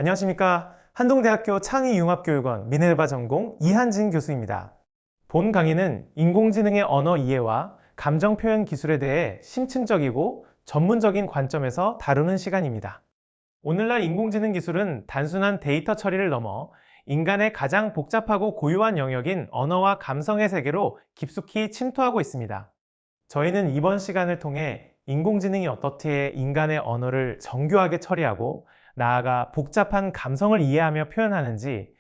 안녕하십니까. 한동대학교 창의융합교육원 미네르바 전공 이한진 교수입니다. 본 강의는 인공지능의 언어 이해와 감정 표현 기술에 대해 심층적이고 전문적인 관점에서 다루는 시간입니다. 오늘날 인공지능 기술은 단순한 데이터 처리를 넘어 인간의 가장 복잡하고 고유한 영역인 언어와 감성의 세계로 깊숙이 침투하고 있습니다. 저희는 이번 시간을 통해 인공지능이 어떻게 인간의 언어를 정교하게 처리하고 나아가 복잡한 감성을 이해하며 표현하는지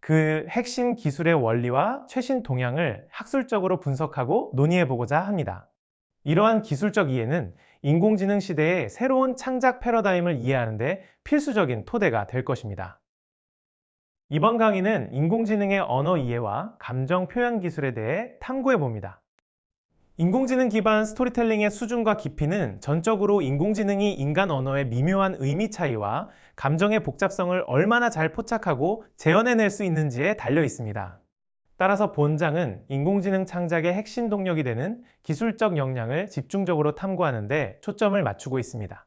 그 핵심 기술의 원리와 최신 동향을 학술적으로 분석하고 논의해보고자 합니다. 이러한 기술적 이해는 인공지능 시대의 새로운 창작 패러다임을 이해하는 데 필수적인 토대가 될 것입니다. 이번 강의는 인공지능의 언어 이해와 감정 표현 기술에 대해 탐구해봅니다. 인공지능 기반 스토리텔링의 수준과 깊이는 전적으로 인공지능이 인간 언어의 미묘한 의미 차이와 감정의 복잡성을 얼마나 잘 포착하고 재현해낼 수 있는지에 달려 있습니다. 따라서 본장은 인공지능 창작의 핵심 동력이 되는 기술적 역량을 집중적으로 탐구하는 데 초점을 맞추고 있습니다.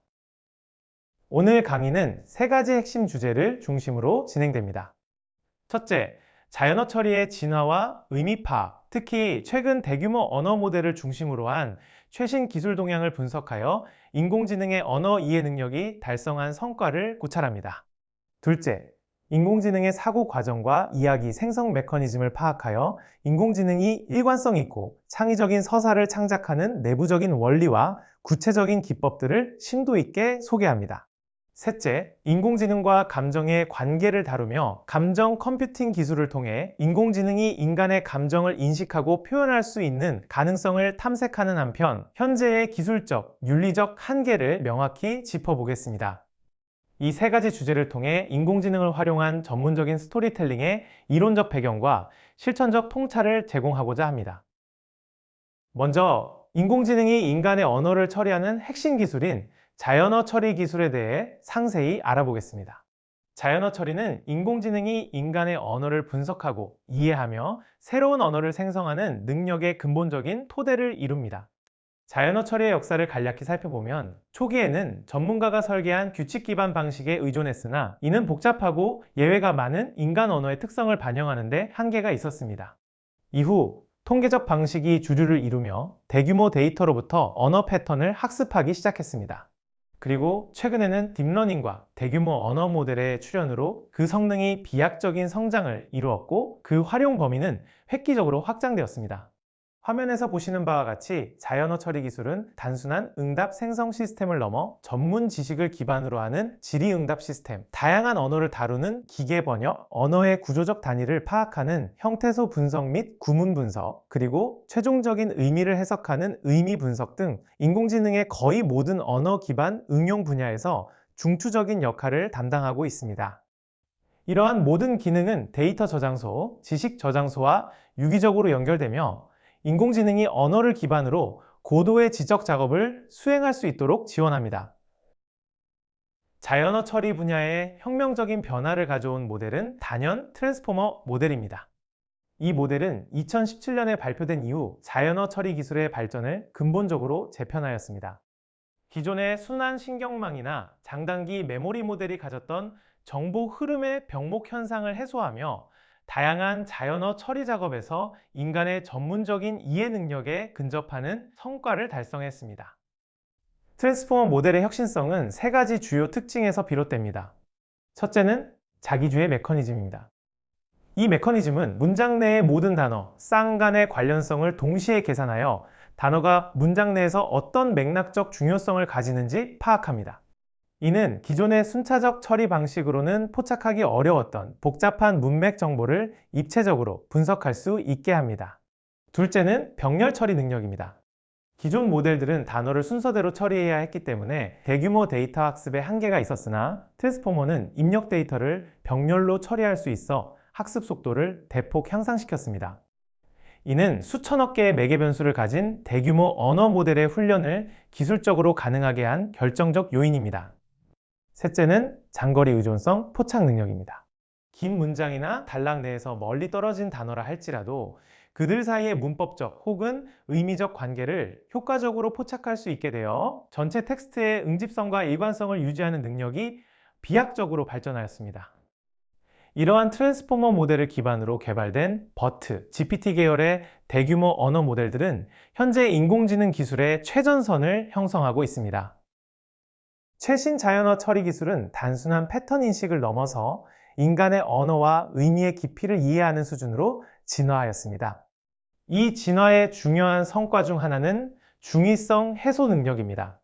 오늘 강의는 세 가지 핵심 주제를 중심으로 진행됩니다. 첫째, 자연어 처리의 진화와 의미 파악, 특히 최근 대규모 언어 모델을 중심으로 한 최신 기술 동향을 분석하여 인공지능의 언어 이해 능력이 달성한 성과를 고찰합니다. 둘째, 인공지능의 사고 과정과 이야기 생성 메커니즘을 파악하여 인공지능이 일관성 있고 창의적인 서사를 창작하는 내부적인 원리와 구체적인 기법들을 심도 있게 소개합니다. 셋째, 인공지능과 감정의 관계를 다루며 감정 컴퓨팅 기술을 통해 인공지능이 인간의 감정을 인식하고 표현할 수 있는 가능성을 탐색하는 한편 현재의 기술적, 윤리적 한계를 명확히 짚어보겠습니다. 이 세 가지 주제를 통해 인공지능을 활용한 전문적인 스토리텔링의 이론적 배경과 실천적 통찰을 제공하고자 합니다. 먼저 인공지능이 인간의 언어를 처리하는 핵심 기술인 자연어 처리 기술에 대해 상세히 알아보겠습니다. 자연어 처리는 인공지능이 인간의 언어를 분석하고 이해하며 새로운 언어를 생성하는 능력의 근본적인 토대를 이룹니다. 자연어 처리의 역사를 간략히 살펴보면 초기에는 전문가가 설계한 규칙 기반 방식에 의존했으나 이는 복잡하고 예외가 많은 인간 언어의 특성을 반영하는 데 한계가 있었습니다. 이후 통계적 방식이 주류를 이루며 대규모 데이터로부터 언어 패턴을 학습하기 시작했습니다. 그리고 최근에는 딥러닝과 대규모 언어 모델의 출현으로 그 성능이 비약적인 성장을 이루었고 그 활용 범위는 획기적으로 확장되었습니다. 화면에서 보시는 바와 같이 자연어 처리 기술은 단순한 응답 생성 시스템을 넘어 전문 지식을 기반으로 하는 질의응답 시스템, 다양한 언어를 다루는 기계 번역, 언어의 구조적 단위를 파악하는 형태소 분석 및 구문 분석, 그리고 최종적인 의미를 해석하는 의미 분석 등 인공지능의 거의 모든 언어 기반 응용 분야에서 중추적인 역할을 담당하고 있습니다. 이러한 모든 기능은 데이터 저장소, 지식 저장소와 유기적으로 연결되며 인공지능이 언어를 기반으로 고도의 지적 작업을 수행할 수 있도록 지원합니다. 자연어 처리 분야에 혁명적인 변화를 가져온 모델은 단연 트랜스포머 모델입니다. 이 모델은 2017년에 발표된 이후 자연어 처리 기술의 발전을 근본적으로 재편하였습니다. 기존의 순환 신경망이나 장단기 메모리 모델이 가졌던 정보 흐름의 병목 현상을 해소하며 다양한 자연어 처리 작업에서 인간의 전문적인 이해 능력에 근접하는 성과를 달성했습니다. 트랜스포머 모델의 혁신성은 세 가지 주요 특징에서 비롯됩니다. 첫째는 자기주의 메커니즘입니다. 이 메커니즘은 문장 내의 모든 단어, 쌍 간의 관련성을 동시에 계산하여 단어가 문장 내에서 어떤 맥락적 중요성을 가지는지 파악합니다. 이는 기존의 순차적 처리 방식으로는 포착하기 어려웠던 복잡한 문맥 정보를 입체적으로 분석할 수 있게 합니다. 둘째는 병렬 처리 능력입니다. 기존 모델들은 단어를 순서대로 처리해야 했기 때문에 대규모 데이터 학습에 한계가 있었으나 트랜스포머는 입력 데이터를 병렬로 처리할 수 있어 학습 속도를 대폭 향상시켰습니다. 이는 수천억 개의 매개 변수를 가진 대규모 언어 모델의 훈련을 기술적으로 가능하게 한 결정적 요인입니다. 셋째는 장거리 의존성 포착 능력입니다. 긴 문장이나 단락 내에서 멀리 떨어진 단어라 할지라도 그들 사이의 문법적 혹은 의미적 관계를 효과적으로 포착할 수 있게 되어 전체 텍스트의 응집성과 일관성을 유지하는 능력이 비약적으로 발전하였습니다. 이러한 트랜스포머 모델을 기반으로 개발된 BERT, GPT 계열의 대규모 언어 모델들은 현재 인공지능 기술의 최전선을 형성하고 있습니다. 최신 자연어 처리 기술은 단순한 패턴 인식을 넘어서 인간의 언어와 의미의 깊이를 이해하는 수준으로 진화하였습니다. 이 진화의 중요한 성과 중 하나는 중의성 해소 능력입니다.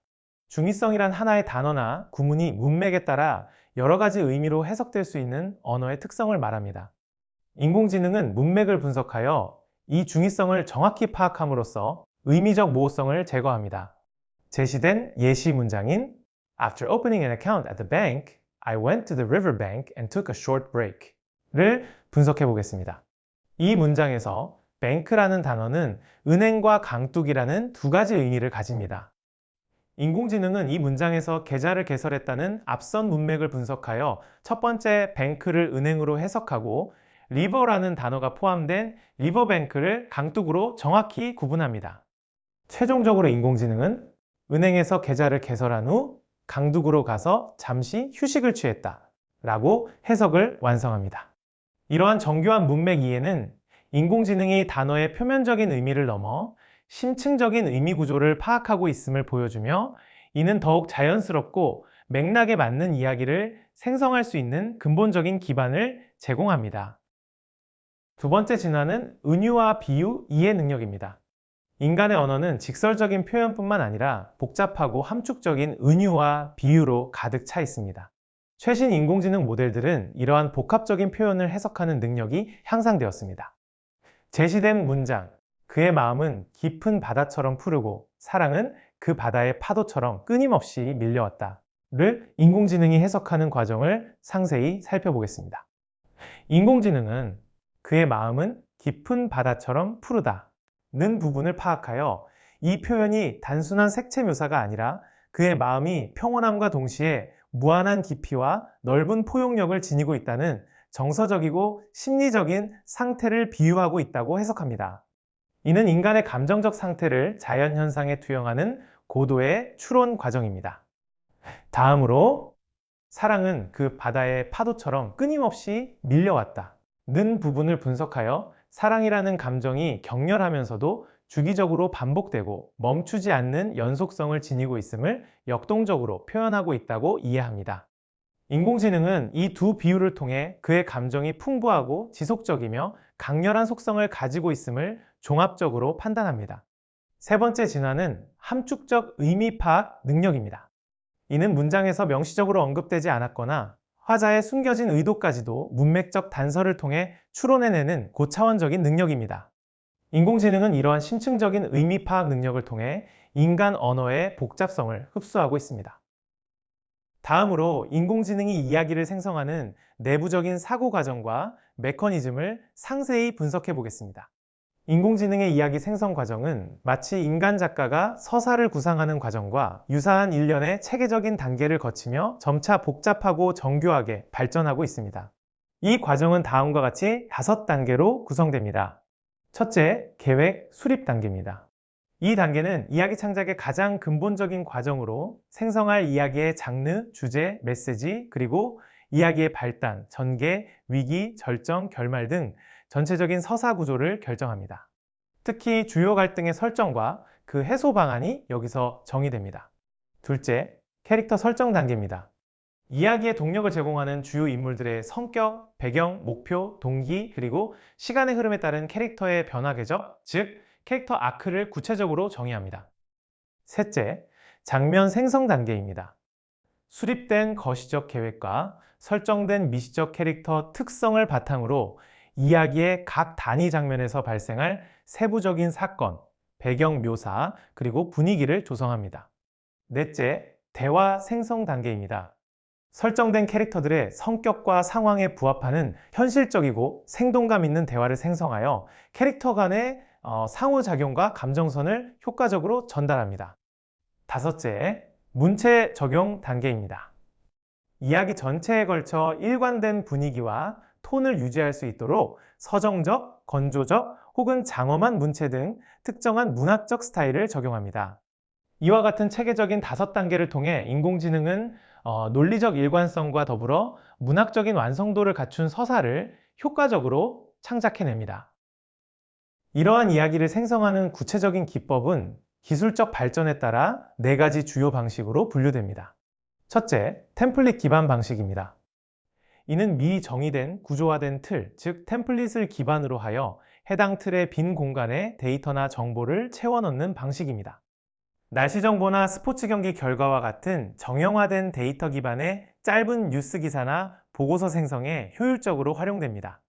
중의성이란 하나의 단어나 구문이 문맥에 따라 여러 가지 의미로 해석될 수 있는 언어의 특성을 말합니다. 인공지능은 문맥을 분석하여 이 중의성을 정확히 파악함으로써 의미적 모호성을 제거합니다. 제시된 예시 문장인 After opening an account at the bank, I went to the river bank and took a short break 를 분석해 보겠습니다. 이 문장에서 bank라는 단어는 은행과 강둑이라는 두 가지 의미를 가집니다. 인공지능은 이 문장에서 계좌를 개설했다는 앞선 문맥을 분석하여 첫 번째 bank를 은행으로 해석하고 river라는 단어가 포함된 riverbank를 강둑으로 정확히 구분합니다. 최종적으로 인공지능은 은행에서 계좌를 개설한 후 강둑으로 가서 잠시 휴식을 취했다 라고 해석을 완성합니다. 이러한 정교한 문맥 이해는 인공지능이 단어의 표면적인 의미를 넘어 심층적인 의미 구조를 파악하고 있음을 보여주며 이는 더욱 자연스럽고 맥락에 맞는 이야기를 생성할 수 있는 근본적인 기반을 제공합니다. 두 번째 진화는 은유와 비유 이해 능력입니다. 인간의 언어는 직설적인 표현뿐만 아니라 복잡하고 함축적인 은유와 비유로 가득 차 있습니다. 최신 인공지능 모델들은 이러한 복합적인 표현을 해석하는 능력이 향상되었습니다. 제시된 문장, 그의 마음은 깊은 바다처럼 푸르고 사랑은 그 바다의 파도처럼 끊임없이 밀려왔다를 인공지능이 해석하는 과정을 상세히 살펴보겠습니다. 인공지능은 그의 마음은 깊은 바다처럼 푸르다 는 부분을 파악하여 이 표현이 단순한 색채 묘사가 아니라 그의 마음이 평온함과 동시에 무한한 깊이와 넓은 포용력을 지니고 있다는 정서적이고 심리적인 상태를 비유하고 있다고 해석합니다. 이는 인간의 감정적 상태를 자연현상에 투영하는 고도의 추론 과정입니다. 다음으로 사랑은 그 바다의 파도처럼 끊임없이 밀려왔다 는 부분을 분석하여 사랑이라는 감정이 격렬하면서도 주기적으로 반복되고 멈추지 않는 연속성을 지니고 있음을 역동적으로 표현하고 있다고 이해합니다. 인공지능은 이 두 비유를 통해 그의 감정이 풍부하고 지속적이며 강렬한 속성을 가지고 있음을 종합적으로 판단합니다. 세 번째 진화는 함축적 의미 파악 능력입니다. 이는 문장에서 명시적으로 언급되지 않았거나 화자의 숨겨진 의도까지도 문맥적 단서를 통해 추론해내는 고차원적인 능력입니다. 인공지능은 이러한 심층적인 의미 파악 능력을 통해 인간 언어의 복잡성을 흡수하고 있습니다. 다음으로 인공지능이 이야기를 생성하는 내부적인 사고 과정과 메커니즘을 상세히 분석해 보겠습니다. 인공지능의 이야기 생성 과정은 마치 인간 작가가 서사를 구상하는 과정과 유사한 일련의 체계적인 단계를 거치며 점차 복잡하고 정교하게 발전하고 있습니다. 이 과정은 다음과 같이 5단계로 구성됩니다. 첫째, 계획, 수립 단계입니다. 이 단계는 이야기 창작의 가장 근본적인 과정으로 생성할 이야기의 장르, 주제, 메시지, 그리고 이야기의 발단, 전개, 위기, 절정, 결말 등 전체적인 서사 구조를 결정합니다. 특히 주요 갈등의 설정과 그 해소 방안이 여기서 정의됩니다. 둘째, 캐릭터 설정 단계입니다. 이야기의 동력을 제공하는 주요 인물들의 성격, 배경, 목표, 동기, 그리고 시간의 흐름에 따른 캐릭터의 변화 궤적, 즉 캐릭터 아크를 구체적으로 정의합니다. 셋째, 장면 생성 단계입니다. 수립된 거시적 계획과 설정된 미시적 캐릭터 특성을 바탕으로 이야기의 각 단위 장면에서 발생할 세부적인 사건, 배경 묘사, 그리고 분위기를 조성합니다. 넷째, 대화 생성 단계입니다. 설정된 캐릭터들의 성격과 상황에 부합하는 현실적이고 생동감 있는 대화를 생성하여 캐릭터 간의 상호작용과 감정선을 효과적으로 전달합니다. 다섯째, 문체 적용 단계입니다. 이야기 전체에 걸쳐 일관된 분위기와 톤을 유지할 수 있도록 서정적, 건조적 혹은 장엄한 문체 등 특정한 문학적 스타일을 적용합니다. 이와 같은 체계적인 5단계를 통해 인공지능은 논리적 일관성과 더불어 문학적인 완성도를 갖춘 서사를 효과적으로 창작해냅니다. 이러한 이야기를 생성하는 구체적인 기법은 기술적 발전에 따라 4가지 주요 방식으로 분류됩니다. 첫째, 템플릿 기반 방식입니다. 이는 미리 정의된 구조화된 틀, 즉 템플릿을 기반으로 하여 해당 틀의 빈 공간에 데이터나 정보를 채워넣는 방식입니다. 날씨 정보나 스포츠 경기 결과와 같은 정형화된 데이터 기반의 짧은 뉴스 기사나 보고서 생성에 효율적으로 활용됩니다.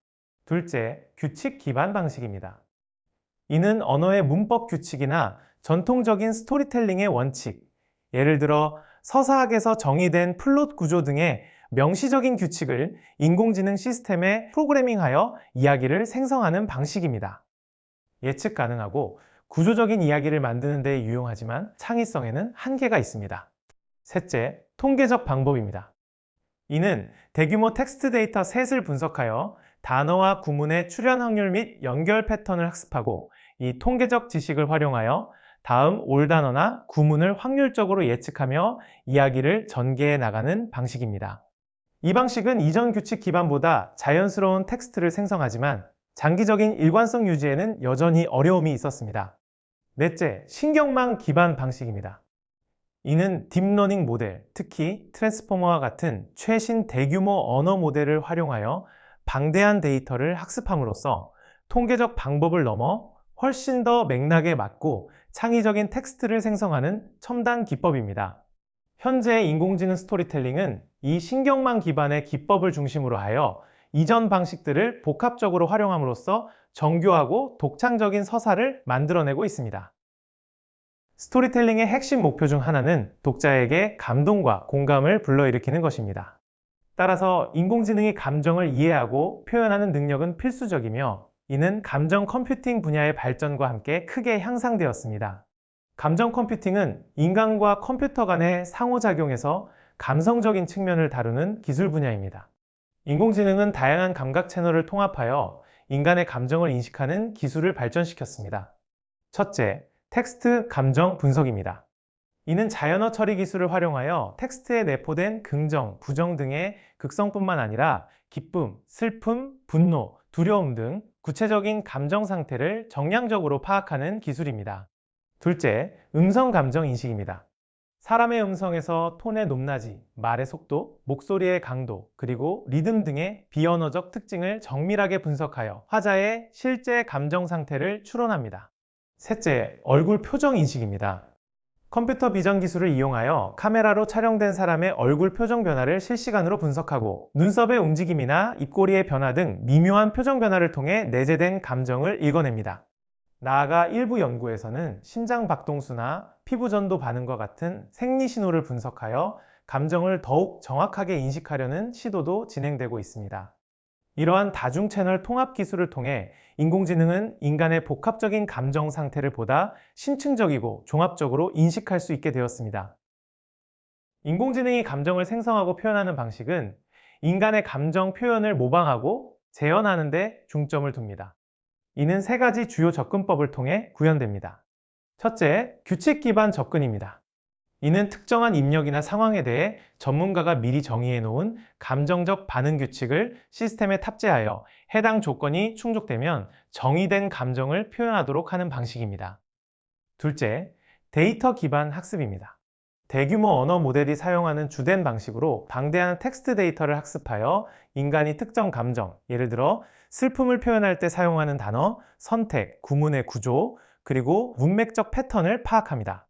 둘째, 규칙 기반 방식입니다. 이는 언어의 문법 규칙이나 전통적인 스토리텔링의 원칙, 예를 들어 서사학에서 정의된 플롯 구조 등의 명시적인 규칙을 인공지능 시스템에 프로그래밍하여 이야기를 생성하는 방식입니다. 예측 가능하고 구조적인 이야기를 만드는 데 유용하지만 창의성에는 한계가 있습니다. 셋째, 통계적 방법입니다. 이는 대규모 텍스트 데이터 셋을 분석하여 단어와 구문의 출현 확률 및 연결 패턴을 학습하고 이 통계적 지식을 활용하여 다음 올 단어나 구문을 확률적으로 예측하며 이야기를 전개해 나가는 방식입니다. 이 방식은 이전 규칙 기반보다 자연스러운 텍스트를 생성하지만 장기적인 일관성 유지에는 여전히 어려움이 있었습니다. 넷째, 신경망 기반 방식입니다. 이는 딥러닝 모델, 특히 트랜스포머와 같은 최신 대규모 언어 모델을 활용하여 방대한 데이터를 학습함으로써 통계적 방법을 넘어 훨씬 더 맥락에 맞고 창의적인 텍스트를 생성하는 첨단 기법입니다. 현재 인공지능 스토리텔링은 이 신경망 기반의 기법을 중심으로 하여 이전 방식들을 복합적으로 활용함으로써 정교하고 독창적인 서사를 만들어내고 있습니다. 스토리텔링의 핵심 목표 중 하나는 독자에게 감동과 공감을 불러일으키는 것입니다. 따라서 인공지능이 감정을 이해하고 표현하는 능력은 필수적이며 이는 감정 컴퓨팅 분야의 발전과 함께 크게 향상되었습니다. 감정 컴퓨팅은 인간과 컴퓨터 간의 상호작용에서 감성적인 측면을 다루는 기술 분야입니다. 인공지능은 다양한 감각 채널을 통합하여 인간의 감정을 인식하는 기술을 발전시켰습니다. 첫째, 텍스트 감정 분석입니다. 이는 자연어 처리 기술을 활용하여 텍스트에 내포된 긍정, 부정 등의 극성뿐만 아니라 기쁨, 슬픔, 분노, 두려움 등 구체적인 감정 상태를 정량적으로 파악하는 기술입니다. 둘째, 음성 감정 인식입니다. 사람의 음성에서 톤의 높낮이, 말의 속도, 목소리의 강도, 그리고 리듬 등의 비언어적 특징을 정밀하게 분석하여 화자의 실제 감정 상태를 추론합니다. 셋째, 얼굴 표정 인식입니다. 컴퓨터 비전 기술을 이용하여 카메라로 촬영된 사람의 얼굴 표정 변화를 실시간으로 분석하고 눈썹의 움직임이나 입꼬리의 변화 등 미묘한 표정 변화를 통해 내재된 감정을 읽어냅니다. 나아가 일부 연구에서는 심장 박동수나 피부 전도 반응과 같은 생리 신호를 분석하여 감정을 더욱 정확하게 인식하려는 시도도 진행되고 있습니다. 이러한 다중 채널 통합 기술을 통해 인공지능은 인간의 복합적인 감정 상태를 보다 심층적이고 종합적으로 인식할 수 있게 되었습니다. 인공지능이 감정을 생성하고 표현하는 방식은 인간의 감정 표현을 모방하고 재현하는 데 중점을 둡니다. 이는 3가지 주요 접근법을 통해 구현됩니다. 첫째, 규칙 기반 접근입니다. 이는 특정한 입력이나 상황에 대해 전문가가 미리 정의해 놓은 감정적 반응 규칙을 시스템에 탑재하여 해당 조건이 충족되면 정의된 감정을 표현하도록 하는 방식입니다. 둘째, 데이터 기반 학습입니다. 대규모 언어 모델이 사용하는 주된 방식으로 방대한 텍스트 데이터를 학습하여 인간이 특정 감정, 예를 들어 슬픔을 표현할 때 사용하는 단어, 선택, 구문의 구조, 그리고 문맥적 패턴을 파악합니다.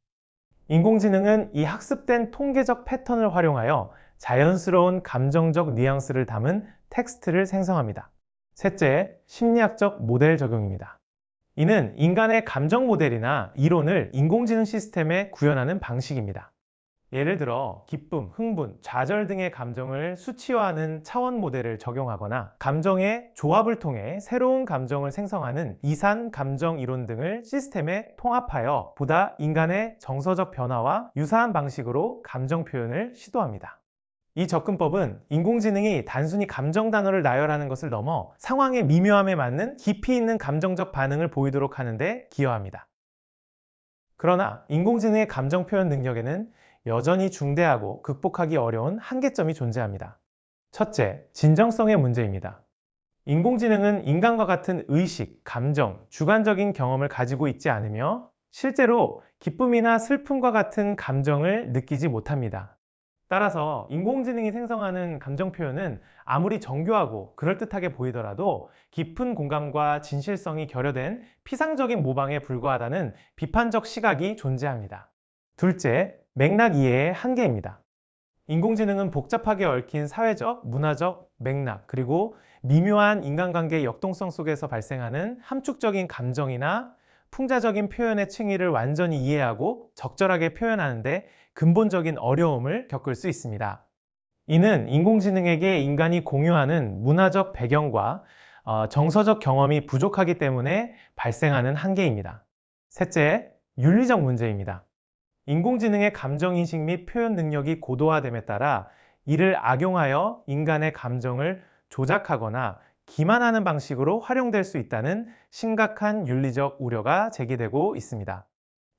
인공지능은 이 학습된 통계적 패턴을 활용하여 자연스러운 감정적 뉘앙스를 담은 텍스트를 생성합니다. 셋째, 심리학적 모델 적용입니다. 이는 인간의 감정 모델이나 이론을 인공지능 시스템에 구현하는 방식입니다. 예를 들어 기쁨, 흥분, 좌절 등의 감정을 수치화하는 차원 모델을 적용하거나 감정의 조합을 통해 새로운 감정을 생성하는 이산 감정 이론 등을 시스템에 통합하여 보다 인간의 정서적 변화와 유사한 방식으로 감정 표현을 시도합니다. 이 접근법은 인공지능이 단순히 감정 단어를 나열하는 것을 넘어 상황의 미묘함에 맞는 깊이 있는 감정적 반응을 보이도록 하는 데 기여합니다. 그러나 인공지능의 감정 표현 능력에는 여전히 중대하고 극복하기 어려운 한계점이 존재합니다. 첫째, 진정성의 문제입니다. 인공지능은 인간과 같은 의식, 감정, 주관적인 경험을 가지고 있지 않으며 실제로 기쁨이나 슬픔과 같은 감정을 느끼지 못합니다. 따라서 인공지능이 생성하는 감정 표현은 아무리 정교하고 그럴듯하게 보이더라도 깊은 공감과 진실성이 결여된 피상적인 모방에 불과하다는 비판적 시각이 존재합니다. 둘째, 맥락 이해의 한계입니다. 인공지능은 복잡하게 얽힌 사회적, 문화적 맥락, 그리고 미묘한 인간관계의 역동성 속에서 발생하는 함축적인 감정이나 풍자적인 표현의 층위를 완전히 이해하고 적절하게 표현하는데 근본적인 어려움을 겪을 수 있습니다. 이는 인공지능에게 인간이 공유하는 문화적 배경과 정서적 경험이 부족하기 때문에 발생하는 한계입니다. 셋째, 윤리적 문제입니다. 인공지능의 감정인식 및 표현 능력이 고도화됨에 따라 이를 악용하여 인간의 감정을 조작하거나 기만하는 방식으로 활용될 수 있다는 심각한 윤리적 우려가 제기되고 있습니다.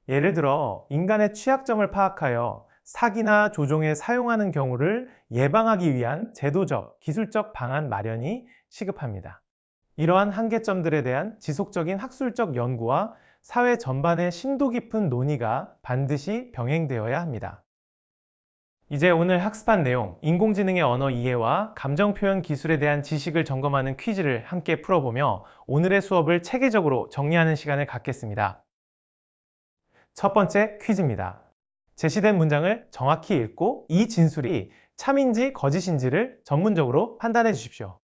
예를 들어 인간의 취약점을 파악하여 사기나 조종에 사용하는 경우를 예방하기 위한 제도적, 기술적 방안 마련이 시급합니다. 이러한 한계점들에 대한 지속적인 학술적 연구와 사회 전반의 심도 깊은 논의가 반드시 병행되어야 합니다. 이제 오늘 학습한 내용, 인공지능의 언어 이해와 감정 표현 기술에 대한 지식을 점검하는 퀴즈를 함께 풀어보며 오늘의 수업을 체계적으로 정리하는 시간을 갖겠습니다. 첫 번째 퀴즈입니다. 제시된 문장을 정확히 읽고 이 진술이 참인지 거짓인지를 전문적으로 판단해 주십시오.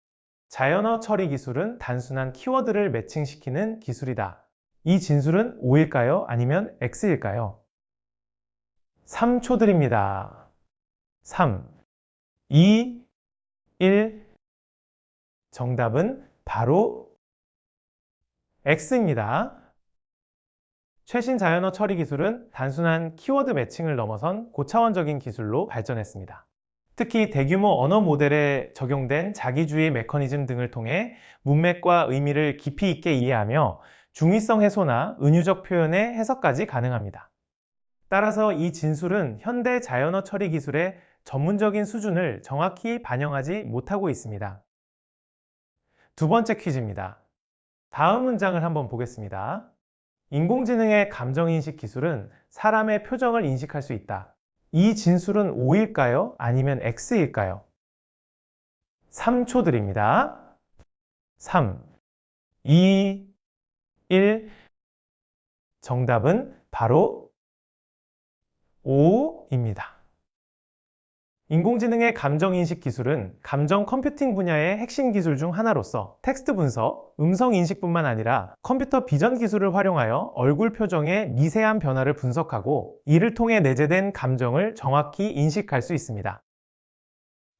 자연어 처리 기술은 단순한 키워드를 매칭시키는 기술이다. 이 진술은 O일까요? 아니면 X일까요? 3초 드립니다. 3, 2, 1. 정답은 바로 X입니다. 최신 자연어 처리 기술은 단순한 키워드 매칭을 넘어선 고차원적인 기술로 발전했습니다. 특히 대규모 언어 모델에 적용된 자기주의 메커니즘 등을 통해 문맥과 의미를 깊이 있게 이해하며 중의성 해소나 은유적 표현의 해석까지 가능합니다. 따라서 이 진술은 현대 자연어 처리 기술의 전문적인 수준을 정확히 반영하지 못하고 있습니다. 두 번째 퀴즈입니다. 다음 문장을 한번 보겠습니다. 인공지능의 감정인식 기술은 사람의 표정을 인식할 수 있다. 이 진술은 O일까요? 아니면 X일까요? 3초 드립니다. 3, 2, 1. 정답은 바로 O입니다. 인공지능의 감정인식 기술은 감정 컴퓨팅 분야의 핵심 기술 중 하나로서 텍스트 분석, 음성 인식뿐만 아니라 컴퓨터 비전 기술을 활용하여 얼굴 표정의 미세한 변화를 분석하고 이를 통해 내재된 감정을 정확히 인식할 수 있습니다.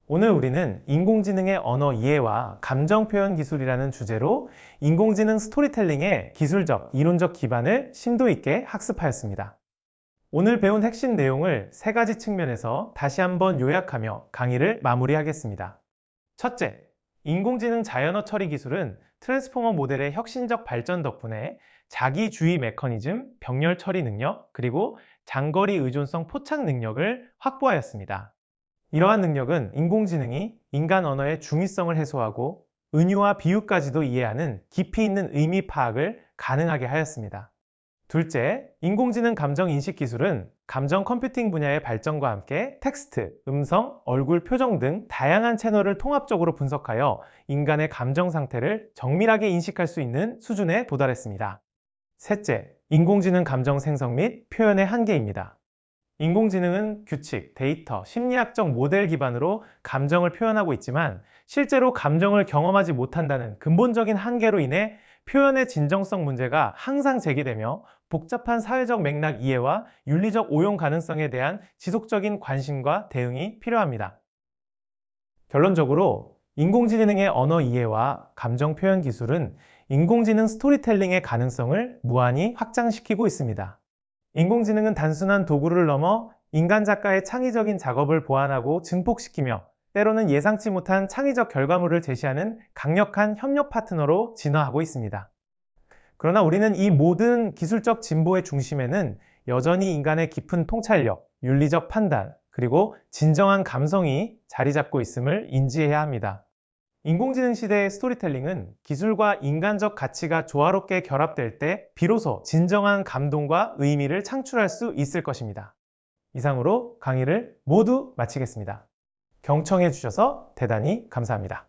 오늘 우리는 인공지능의 언어 이해와 감정 표현 기술이라는 주제로 인공지능 스토리텔링의 기술적, 이론적 기반을 심도 있게 학습하였습니다. 오늘 배운 핵심 내용을 세 가지 측면에서 다시 한번 요약하며 강의를 마무리하겠습니다. 첫째, 인공지능 자연어 처리 기술은 트랜스포머 모델의 혁신적 발전 덕분에 자기주의 메커니즘, 병렬 처리 능력, 그리고 장거리 의존성 포착 능력을 확보하였습니다. 이러한 능력은 인공지능이 인간 언어의 중의성을 해소하고 은유와 비유까지도 이해하는 깊이 있는 의미 파악을 가능하게 하였습니다. 둘째, 인공지능 감정 인식 기술은 감정 컴퓨팅 분야의 발전과 함께 텍스트, 음성, 얼굴 표정 등 다양한 채널을 통합적으로 분석하여 인간의 감정 상태를 정밀하게 인식할 수 있는 수준에 도달했습니다. 셋째, 인공지능 감정 생성 및 표현의 한계입니다. 인공지능은 규칙, 데이터, 심리학적 모델 기반으로 감정을 표현하고 있지만 실제로 감정을 경험하지 못한다는 근본적인 한계로 인해 표현의 진정성 문제가 항상 제기되며 복잡한 사회적 맥락 이해와 윤리적 오용 가능성에 대한 지속적인 관심과 대응이 필요합니다. 결론적으로 인공지능의 언어 이해와 감정 표현 기술은 인공지능 스토리텔링의 가능성을 무한히 확장시키고 있습니다. 인공지능은 단순한 도구를 넘어 인간 작가의 창의적인 작업을 보완하고 증폭시키며 때로는 예상치 못한 창의적 결과물을 제시하는 강력한 협력 파트너로 진화하고 있습니다. 그러나 우리는 이 모든 기술적 진보의 중심에는 여전히 인간의 깊은 통찰력, 윤리적 판단, 그리고 진정한 감성이 자리 잡고 있음을 인지해야 합니다. 인공지능 시대의 스토리텔링은 기술과 인간적 가치가 조화롭게 결합될 때 비로소 진정한 감동과 의미를 창출할 수 있을 것입니다. 이상으로 강의를 모두 마치겠습니다. 경청해 주셔서 대단히 감사합니다.